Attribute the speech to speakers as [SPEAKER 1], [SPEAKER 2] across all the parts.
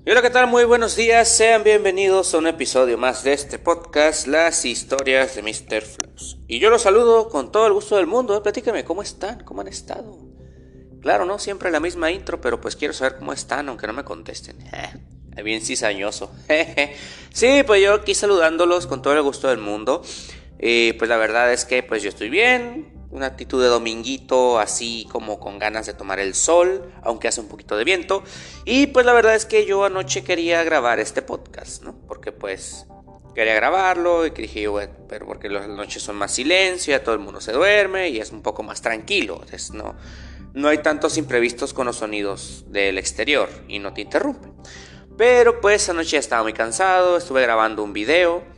[SPEAKER 1] Y hola, ¿qué tal? Muy buenos días, sean bienvenidos a un episodio más de este podcast, Las Historias de Mr. Flops. Y yo los saludo con todo el gusto del mundo, platíquenme, ¿cómo están? ¿Cómo han estado? Claro, no siempre la misma intro, pero pues quiero saber cómo están, aunque no me contesten. Bien cizañoso. Sí, pues yo aquí saludándolos con todo el gusto del mundo. Pues la verdad es que pues yo estoy bien. Una actitud de dominguito, así como con ganas de tomar el sol, aunque hace un poquito de viento. Y pues la verdad es que yo anoche quería grabar este podcast, ¿no? Porque pues quería grabarlo y que dije, bueno, pero porque las noches son más silencio, ya todo el mundo se duerme y es un poco más tranquilo. Entonces no hay tantos imprevistos con los sonidos del exterior y no te interrumpen. Pero pues anoche ya estaba muy cansado, estuve grabando un video.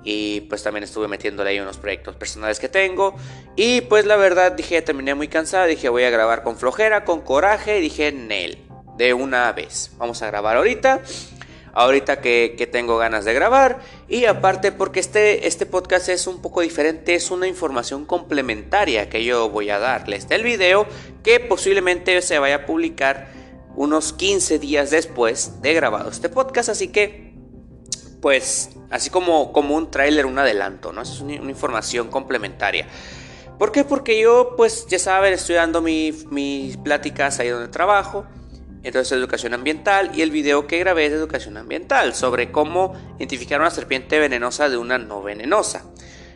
[SPEAKER 1] Y pues también estuve metiéndole ahí unos proyectos personales que tengo. Y pues la verdad dije, terminé muy cansado. Dije, voy a grabar con flojera, con coraje. Y dije, Nel, de una vez vamos a grabar ahorita que tengo ganas de grabar. Y aparte porque este podcast es un poco diferente. Es una información complementaria que yo voy a darles del video, que posiblemente se vaya a publicar unos 15 días después de grabado este podcast. Así que pues así como un tráiler, un adelanto, ¿no? Es una información complementaria. ¿Por qué? Porque yo, pues ya saben, estoy dando mis pláticas ahí donde trabajo. Entonces educación ambiental, y el video que grabé es de educación ambiental, sobre cómo identificar una serpiente venenosa de una no venenosa.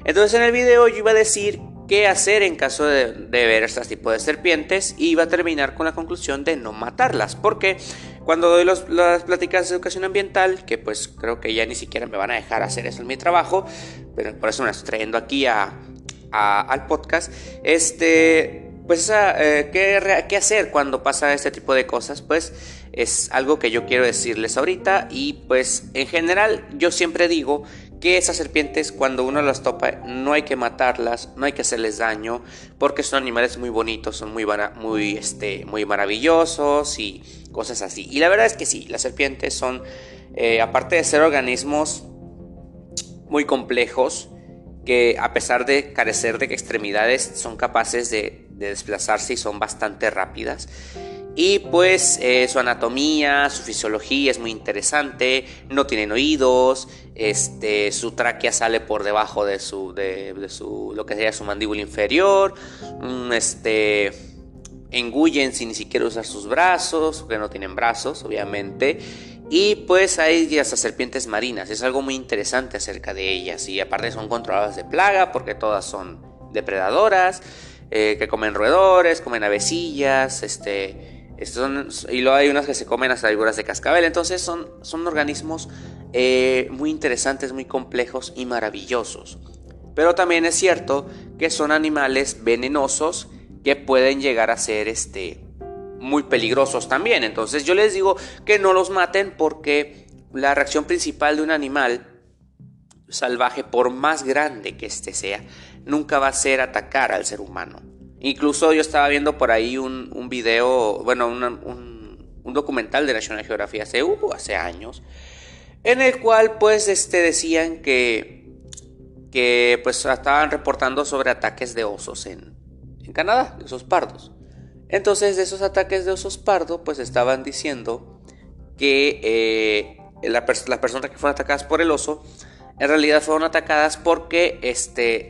[SPEAKER 1] Entonces en el video yo iba a decir qué hacer en caso de ver este tipo de serpientes, y iba a terminar con la conclusión de no matarlas, porque cuando doy las pláticas de educación ambiental, que pues creo que ya ni siquiera me van a dejar hacer eso en mi trabajo, pero por eso me estoy trayendo aquí al podcast, pues ¿qué hacer cuando pasa este tipo de cosas? Pues es algo que yo quiero decirles ahorita. Y pues en general yo siempre digo que esas serpientes, cuando uno las topa, no hay que matarlas, no hay que hacerles daño, porque son animales muy bonitos, son muy maravillosos y cosas así. Y la verdad es que sí, las serpientes son, aparte de ser organismos muy complejos, que a pesar de carecer de extremidades, son capaces de desplazarse y son bastante rápidas. Y pues su anatomía, su fisiología es muy interesante. No tienen oídos, su tráquea sale por debajo de lo que sería su mandíbula inferior. Engullen sin ni siquiera usar sus brazos, porque no tienen brazos, obviamente. Y pues hay hasta serpientes marinas, es algo muy interesante acerca de ellas. Y aparte son controladas de plaga, porque todas son depredadoras, que comen roedores, comen avecillas, y luego hay unas que se comen hasta víboras de cascabel. Entonces son organismos muy interesantes, muy complejos y maravillosos. Pero también es cierto que son animales venenosos que pueden llegar a ser muy peligrosos también. Entonces yo les digo que no los maten, porque la reacción principal de un animal salvaje, por más grande que sea, nunca va a ser atacar al ser humano. Incluso yo estaba viendo por ahí un video, bueno, un documental de National Geographic hace años, en el cual pues decían que pues estaban reportando sobre ataques de osos en Canadá, de osos pardos. Entonces de esos ataques de osos pardo, pues estaban diciendo que las personas que fueron atacadas por el oso, en realidad fueron atacadas porque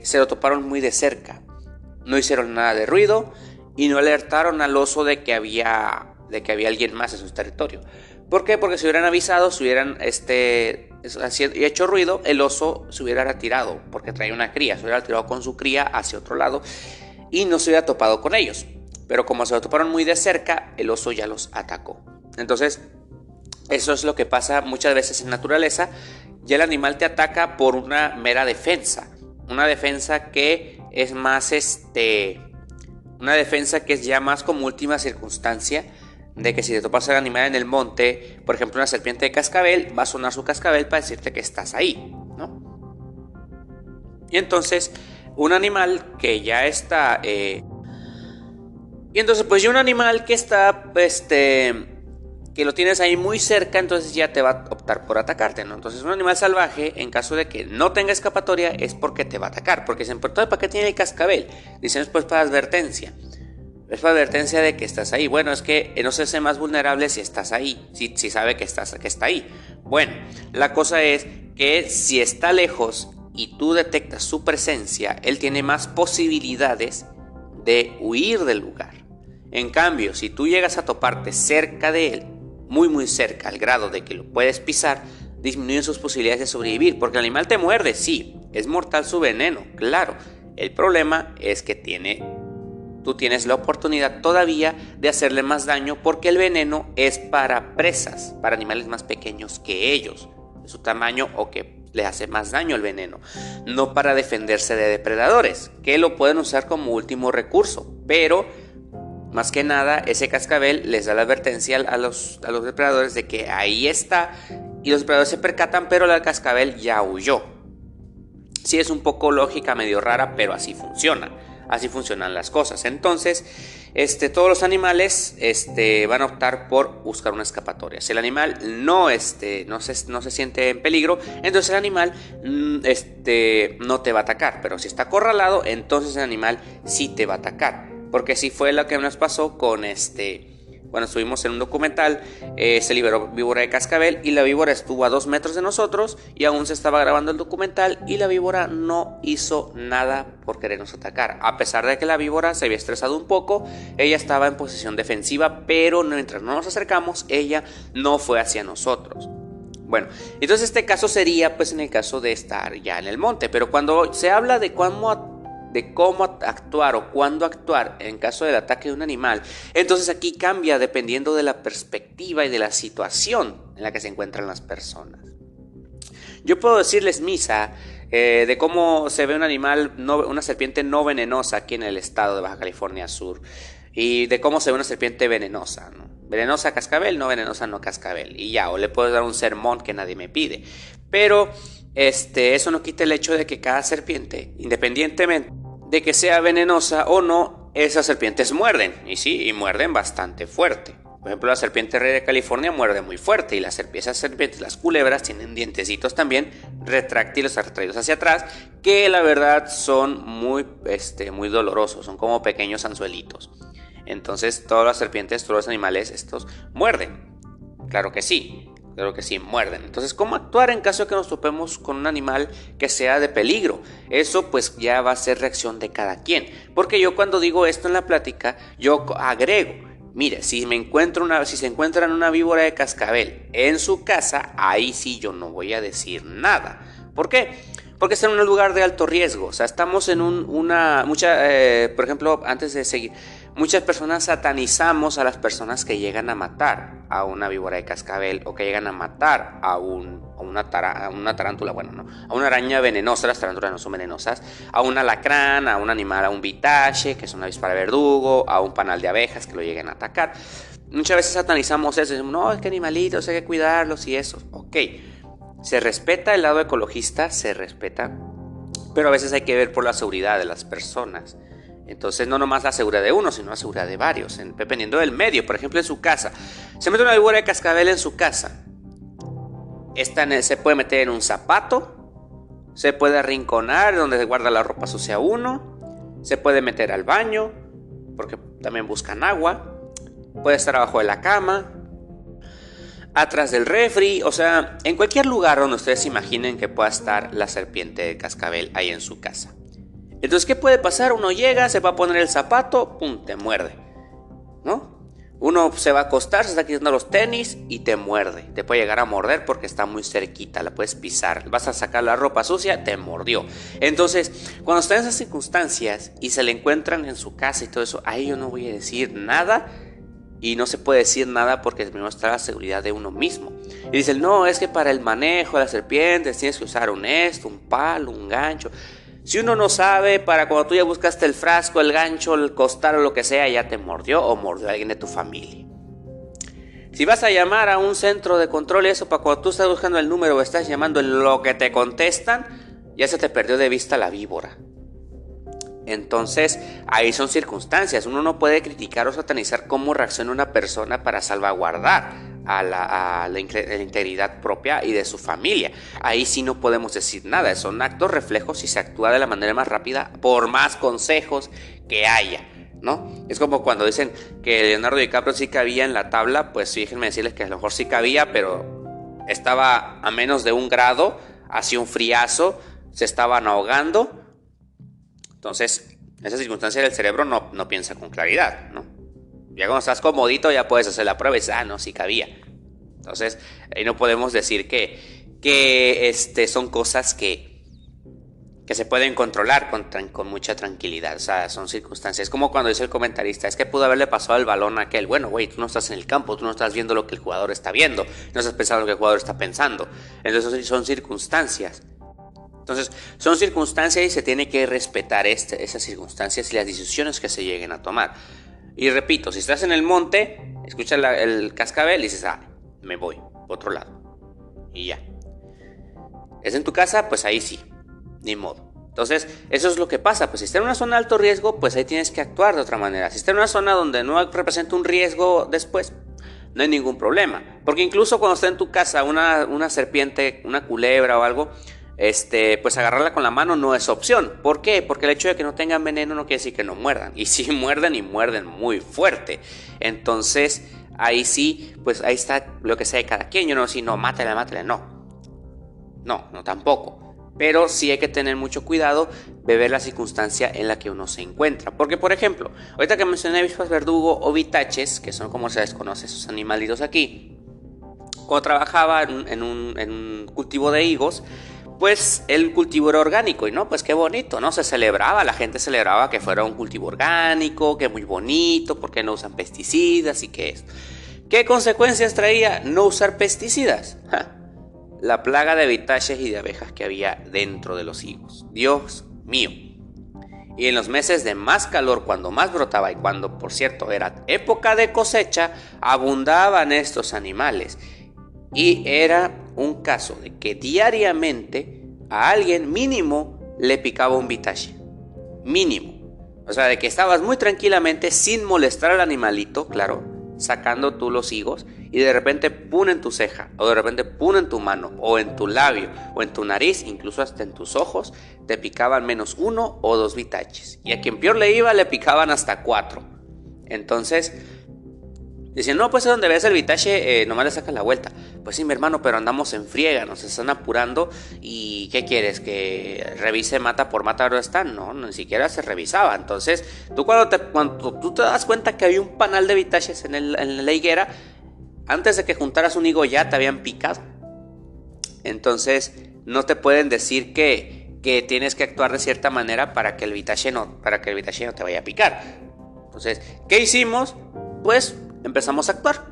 [SPEAKER 1] se lo toparon muy de cerca. No hicieron nada de ruido y no alertaron al oso de que había alguien más en su territorio. ¿Por qué? Porque si hubieran avisado, si hubieran hecho ruido, el oso se hubiera retirado, porque traía una cría, se hubiera retirado con su cría hacia otro lado y no se hubiera topado con ellos. Pero como se lo toparon muy de cerca, el oso ya los atacó. Entonces, eso es lo que pasa muchas veces en naturaleza. Ya el animal te ataca por una mera defensa. Una defensa que es más una defensa que es ya más como última circunstancia, de que si te topas al animal en el monte, por ejemplo una serpiente de cascabel, va a sonar su cascabel para decirte que estás ahí, ¿no? Y entonces un animal que ya está y entonces pues ya un animal que está que lo tienes ahí muy cerca, entonces ya te va a optar por atacarte, ¿no? Entonces un animal salvaje, en caso de que no tenga escapatoria, es porque te va a atacar. Porque dicen, ¿para qué tiene el cascabel? Dicen, pues para advertencia. Es para advertencia de que estás ahí. Bueno, es que no se hace más vulnerable si estás ahí, si sabe que está ahí. Bueno, la cosa es que si está lejos y tú detectas su presencia, él tiene más posibilidades de huir del lugar. En cambio, si tú llegas a toparte cerca de él, muy muy cerca, al grado de que lo puedes pisar, disminuyen sus posibilidades de sobrevivir, porque el animal te muerde, sí, es mortal su veneno, claro. El problema es que tú tienes la oportunidad todavía de hacerle más daño, porque el veneno es para presas, para animales más pequeños que ellos, de su tamaño, o que le hace más daño el veneno, no para defenderse de depredadores, que lo pueden usar como último recurso, pero más que nada ese cascabel les da la advertencia a los depredadores de que ahí está, y los depredadores se percatan, pero el cascabel ya huyó. Sí, es un poco lógica, medio rara, pero así funciona. Así funcionan las cosas. Entonces, todos los animales van a optar por buscar una escapatoria. Si el animal no se siente en peligro, entonces el animal no te va a atacar. Pero si está acorralado, entonces el animal sí te va a atacar. Porque sí fue lo que nos pasó con cuando estuvimos en un documental. Se liberó víbora de cascabel y la víbora estuvo a 2 metros de nosotros y aún se estaba grabando el documental, y la víbora no hizo nada por querernos atacar. A pesar de que la víbora se había estresado un poco, ella estaba en posición defensiva, pero mientras no nos acercamos, ella no fue hacia nosotros. Bueno, entonces este caso sería pues en el caso de estar ya en el monte, pero cuando se habla de cómo actuar o cuándo actuar en caso del ataque de un animal, entonces aquí cambia dependiendo de la perspectiva y de la situación en la que se encuentran las personas. Yo puedo decirles misa de cómo se ve un animal, una serpiente no venenosa aquí en el estado de Baja California Sur, y de cómo se ve una serpiente venenosa, ¿no? Venenosa cascabel, no venenosa no cascabel, y ya, o le puedo dar un sermón que nadie me pide, pero eso no quita el hecho de que cada serpiente, independientemente de que sea venenosa o no, esas serpientes muerden, y sí, y muerden bastante fuerte. Por ejemplo, la serpiente rey de California muerde muy fuerte, y esas serpientes, las culebras, tienen dientecitos también retráctiles, retraídos hacia atrás, que la verdad son muy dolorosos, son como pequeños anzuelitos. Entonces todas las serpientes, todos los animales estos muerden, claro que sí, muerden. Entonces, ¿cómo actuar en caso de que nos topemos con un animal que sea de peligro? Eso pues ya va a ser reacción de cada quien, porque yo cuando digo esto en la plática, yo agrego: mire, si se encuentran una víbora de cascabel en su casa, ahí sí yo no voy a decir nada. ¿Por qué? Porque está en un lugar de alto riesgo. O sea, estamos en por ejemplo, antes de seguir, muchas personas satanizamos a las personas que llegan a matar a una víbora de cascabel, o que llegan a matar a una tarántula, a una araña venenosa. Las tarántulas no son venenosas. A un alacrán, a un animal, a un vitache, que es una avíspara verdugo, a un panal de abejas que lo lleguen a atacar. Muchas veces satanizamos eso, decimos: no, es que animalitos, hay que cuidarlos y eso. Ok, se respeta el lado ecologista, se respeta, pero a veces hay que ver por la seguridad de las personas. Entonces, no nomás la seguridad de uno, sino la seguridad de varios, dependiendo del medio. Por ejemplo, en su casa, se mete una víbora de cascabel en su casa. Se puede meter en un zapato, se puede arrinconar donde se guarda la ropa sucia uno, se puede meter al baño, porque también buscan agua, puede estar abajo de la cama, atrás del refri, o sea, en cualquier lugar donde ustedes imaginen que pueda estar la serpiente de cascabel ahí en su casa. Entonces, ¿qué puede pasar? Uno llega, se va a poner el zapato, pum, te muerde, ¿no? Uno se va a acostar, se está quitando los tenis y te muerde. Te puede llegar a morder porque está muy cerquita, la puedes pisar. Vas a sacar la ropa sucia, te mordió. Entonces, cuando están en esas circunstancias y se le encuentran en su casa y todo eso, ahí yo no voy a decir nada. Y no se puede decir nada porque primero está la seguridad de uno mismo. Y dicen: no, es que para el manejo de las serpientes tienes que usar un palo, un gancho. Si uno no sabe, para cuando tú ya buscaste el frasco, el gancho, el costal o lo que sea, ya te mordió o mordió a alguien de tu familia. Si vas a llamar a un centro de control, eso, para cuando tú estás buscando el número o estás llamando en lo que te contestan, ya se te perdió de vista la víbora. Entonces, ahí son circunstancias. Uno no puede criticar o satanizar cómo reacciona una persona para salvaguardar a la integridad propia y de su familia. Ahí sí no podemos decir nada. Son actos reflejos y se actúa de la manera más rápida por más consejos que haya. ¿no? Es como cuando dicen que Leonardo DiCaprio sí cabía en la tabla, pues déjenme decirles que a lo mejor sí cabía, pero estaba a menos de 1 grado, hacía un friazo, se estaban ahogando. Entonces, en esa circunstancia el cerebro no piensa con claridad, ¿no? Ya cuando estás comodito ya puedes hacer la prueba y dices, no, sí cabía. Entonces, ahí no podemos decir que son cosas que se pueden controlar con mucha tranquilidad. O sea, son circunstancias. Es como cuando dice el comentarista, es que pudo haberle pasado el balón a aquel. Bueno, güey, tú no estás en el campo, tú no estás viendo lo que el jugador está viendo, no estás pensando lo que el jugador está pensando. Entonces son circunstancias. Entonces, son circunstancias y se tiene que respetar esas circunstancias y las decisiones que se lleguen a tomar. Y repito, si estás en el monte, escuchas el cascabel y dices, me voy, por otro lado. Y ya. ¿Es en tu casa? Pues ahí sí. Ni modo. Entonces, eso es lo que pasa. Pues si está en una zona de alto riesgo, pues ahí tienes que actuar de otra manera. Si está en una zona donde no representa un riesgo después, no hay ningún problema. Porque incluso cuando está en tu casa una serpiente, una culebra o algo, pues agarrarla con la mano no es opción. ¿Por qué? Porque el hecho de que no tengan veneno no quiere decir que no muerdan. Y sí muerden y muerden muy fuerte. Entonces, ahí sí, pues ahí está lo que sea de cada quien. Yo no decir, no, mátale, no, tampoco. Pero sí hay que tener mucho cuidado de ver la circunstancia en la que uno se encuentra. Porque, por ejemplo, ahorita que mencioné avispas verdugo o vitaches, que son como se les conoce esos animalitos aquí, cuando trabajaba en un cultivo de higos, pues el cultivo era orgánico y no, pues qué bonito, ¿no? Se celebraba, la gente celebraba que fuera un cultivo orgánico, que muy bonito, porque no usan pesticidas y que es. ¿Qué consecuencias traía no usar pesticidas? La plaga de vitaches y de abejas que había dentro de los higos. Dios mío. Y en los meses de más calor, cuando más brotaba y cuando, por cierto, era época de cosecha, abundaban estos animales. Y era un caso de que diariamente a alguien mínimo le picaba un vitache. Mínimo. O sea, de que estabas muy tranquilamente, sin molestar al animalito, claro, sacando tú los higos, y de repente pum en tu ceja, o de repente pum en tu mano, o en tu labio, o en tu nariz, incluso hasta en tus ojos, te picaban menos 1 o 2 vitaches. Y a quien peor le iba, le picaban hasta 4. Entonces, dicen, no, pues es donde ves el vitache, nomás le sacas la vuelta. Pues sí, mi hermano, pero andamos en friega, nos están apurando. ¿Y qué quieres? ¿Que revise mata por mata dónde están? No, ni siquiera se revisaba. Entonces, tú cuando tú te das cuenta que había un panal de vitaches en la higuera, antes de que juntaras un higo ya te habían picado. Entonces, no te pueden decir que tienes que actuar de cierta manera para que el vitache no te vaya a picar. Entonces, ¿qué hicimos? Pues empezamos a actuar.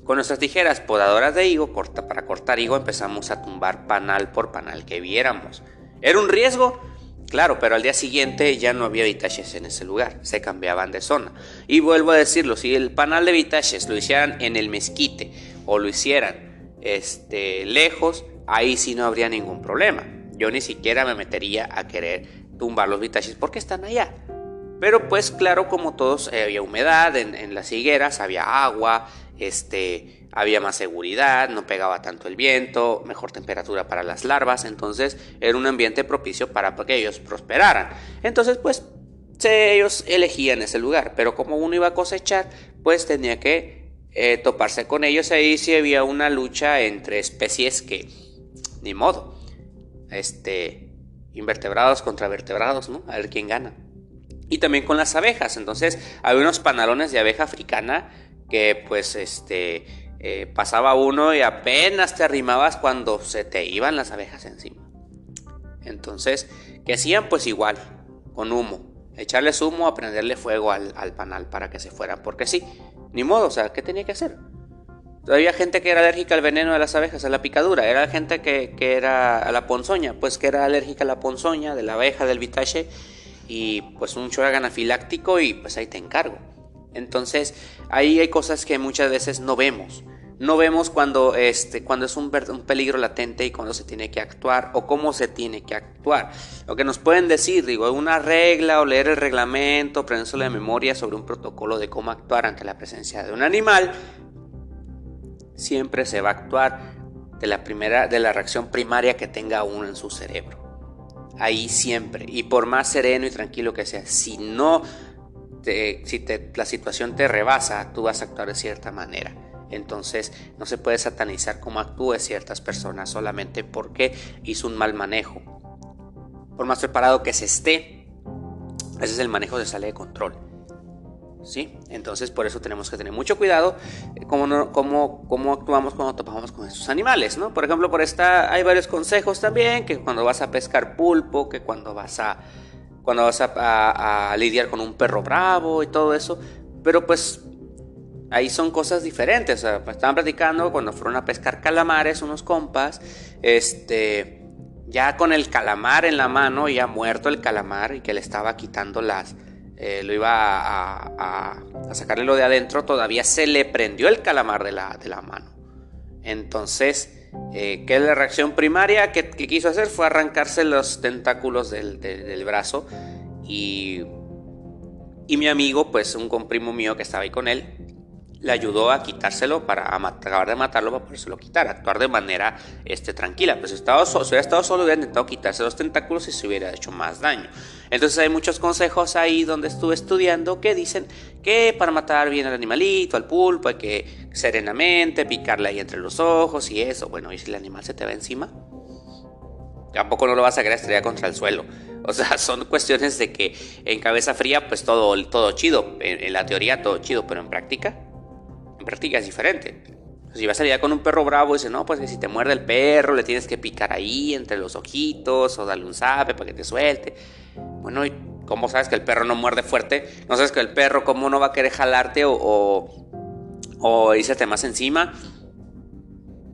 [SPEAKER 1] Con nuestras tijeras podadoras de higo, para cortar higo, empezamos a tumbar panal por panal que viéramos. ¿Era un riesgo? Claro, pero al día siguiente ya no había vitaches en ese lugar, se cambiaban de zona. Y vuelvo a decirlo, si el panal de vitaches lo hicieran en el mezquite o lo hicieran lejos, ahí sí no habría ningún problema. Yo ni siquiera me metería a querer tumbar los vitaches porque están allá. Pero pues claro, como todos, había humedad en las higueras, había agua, había más seguridad, no pegaba tanto el viento, mejor temperatura para las larvas. Entonces era un ambiente propicio para que ellos prosperaran. Entonces pues ellos elegían ese lugar, pero como uno iba a cosechar, pues tenía que toparse con ellos. Ahí sí había una lucha entre especies que ni modo, invertebrados contra vertebrados, ¿no? A ver quién gana. Y también con las abejas. Entonces había unos panalones de abeja africana que pues pasaba uno y apenas te arrimabas cuando se te iban las abejas encima. Entonces, ¿qué hacían? Pues igual, con humo, echarles humo, a prenderle fuego al panal para que se fueran, porque sí, ni modo, o sea, ¿qué tenía que hacer? Había gente que era alérgica al veneno de las abejas, a la picadura. Era gente que era a la ponzoña, pues que era alérgica a la ponzoña de la abeja, del vitache, y pues un chorro anafiláctico, y pues ahí te encargo. Entonces ahí hay cosas que muchas veces no vemos cuando es un peligro latente y cuando se tiene que actuar o cómo se tiene que actuar. Lo que nos pueden decir, una regla o leer el reglamento, aprenderse de memoria sobre un protocolo de cómo actuar ante la presencia de un animal, siempre se va a actuar de la reacción primaria que tenga uno en su cerebro. Ahí siempre, y por más sereno y tranquilo que sea, si no la situación te rebasa, tú vas a actuar de cierta manera. Entonces no se puede satanizar cómo actúen ciertas personas solamente porque hizo un mal manejo. Por más preparado que se esté, a veces el manejo se sale de control, ¿sí? Entonces por eso tenemos que tener mucho cuidado cómo actuamos cuando topamos con estos animales, ¿no? Por ejemplo, hay varios consejos también, que cuando vas a pescar pulpo, que cuando vas a lidiar con un perro bravo y todo eso. Pero pues ahí son cosas diferentes. O sea, estaban platicando cuando fueron a pescar calamares unos compas, ya con el calamar en la mano, ya muerto el calamar, y que le estaba quitando lo iba a sacarle lo de adentro, todavía se le prendió el calamar de la mano. Entonces, ¿qué es la reacción primaria que quiso hacer? Fue arrancarse los tentáculos del brazo, y mi amigo, pues un comprimo mío que estaba ahí con él, le ayudó a quitárselo para acabar de matarlo, para podérselo quitar, actuar de manera tranquila. Pues si hubiera estado solo, hubiera intentado quitarse los tentáculos y se hubiera hecho más daño. Entonces hay muchos consejos ahí donde estuve estudiando que dicen que para matar bien al animalito, al pulpo, hay que serenamente picarle ahí entre los ojos y eso. Bueno, y si el animal se te va encima, tampoco no lo vas a querer estrellar contra el suelo. O sea, son cuestiones de que en cabeza fría pues todo chido, en la teoría todo chido, pero en práctica es diferente. Si vas a lidiar con un perro bravo, dice, no, pues que si te muerde el perro le tienes que picar ahí entre los ojitos o darle un zape para que te suelte. Bueno, ¿y cómo sabes que el perro no muerde fuerte? No sabes que el perro cómo no va a querer jalarte o irse más encima.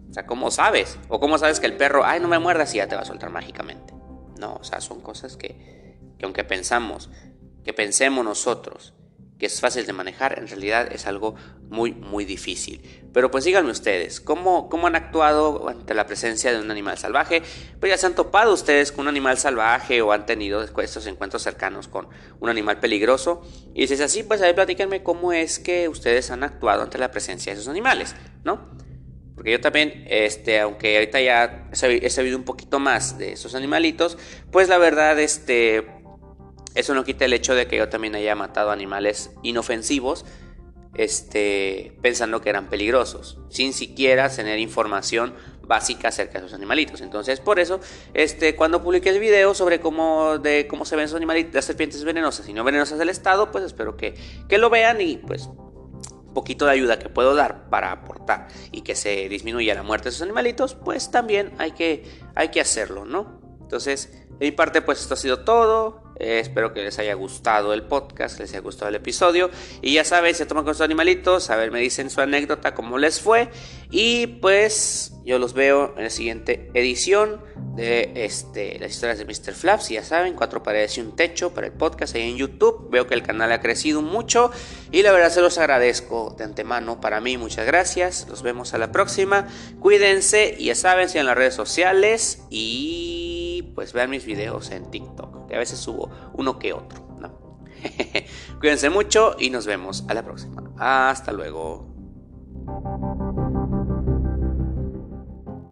[SPEAKER 1] O sea, ¿cómo sabes? O ¿cómo sabes que el perro, no me muerdas y ya te va a soltar mágicamente? No, o sea, son cosas que aunque pensemos nosotros que es fácil de manejar, en realidad es algo muy, muy difícil. Pero pues díganme ustedes, ¿cómo han actuado ante la presencia de un animal salvaje? Pues ya se han topado ustedes con un animal salvaje o han tenido estos encuentros cercanos con un animal peligroso. Y si es así, pues ahí platíquenme cómo es que ustedes han actuado ante la presencia de esos animales, ¿no? Porque yo también, aunque ahorita ya he sabido un poquito más de esos animalitos, pues la verdad, eso no quita el hecho de que yo también haya matado animales inofensivos, pensando que eran peligrosos, sin siquiera tener información básica acerca de esos animalitos. Entonces, por eso, cuando publique el video sobre cómo se ven esos animalitos, las serpientes venenosas y no venenosas del estado, pues espero que lo vean y pues un poquito de ayuda que puedo dar para aportar y que se disminuya la muerte de esos animalitos, pues también hay que hacerlo, ¿no? Entonces, de mi parte, pues esto ha sido todo. Espero que les haya gustado el podcast, les haya gustado el episodio. Y ya saben, se toman con sus animalitos, a ver, me dicen su anécdota, cómo les fue. Y pues yo los veo en la siguiente edición de las historias de Mr. Flaps. Y ya saben, 4 paredes y un techo para el podcast ahí en YouTube. Veo que el canal ha crecido mucho y la verdad se los agradezco de antemano. Para mí, muchas gracias. Los vemos a la próxima. Cuídense y ya saben, sigan las redes sociales y pues vean mis videos en TikTok, que a veces subo uno que otro, ¿no? Cuídense mucho y nos vemos a la próxima. Hasta luego.